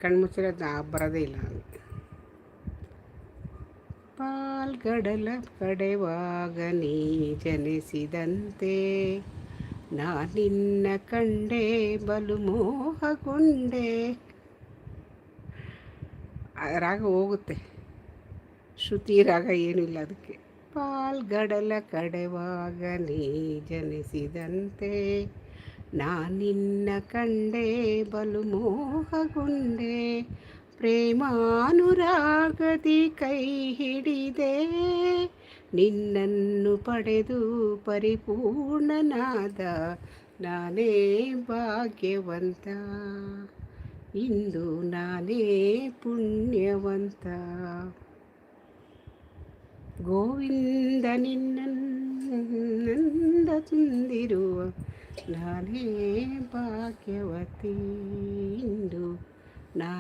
ಕಣ್ಮುಚ್ಚಿರೋ ಬರೋದೇ ಇಲ್ಲ ನನಗೆ. ಪಾಲ್ಗಡಲ ಕಡೆವಾಗ ನೀ ಜನಿಸಿದಂತೆ ನಾನಿನ್ನ ಕಂಡೆ ಬಲು ಮೋಹಗೊಂಡೆ. ರಾಗ ಹೋಗುತ್ತೆ, ಶ್ರುತಿ ರಾಗ ಏನಿಲ್ಲ ಅದಕ್ಕೆ. ಪಾಲ್ಗಡಲ ಕಡೆವಾಗ ನೀ ಜನಿಸಿದಂತೆ ನಾನಿನ್ನ ಕಂಡೆ ಬಲು ಮೋಹಗೊಂಡೆ. ಪ್ರೇಮಾನುರಾಗದಿ ಕೈ ಹಿಡಿದೆ ನಿನ್ನನ್ನು ಪಡೆದು ಪರಿಪೂರ್ಣನಾದ ನಾನೇ ಭಾಗ್ಯವಂತ. ಇಂದು ನಾನೇ ಪುಣ್ಯವಂತ. ಗೋವಿಂದ ನಿನ್ನಂದ ತುಂದಿರುವ ನಾನೇ ಭಾಗ್ಯವತಿ. ಇಂದು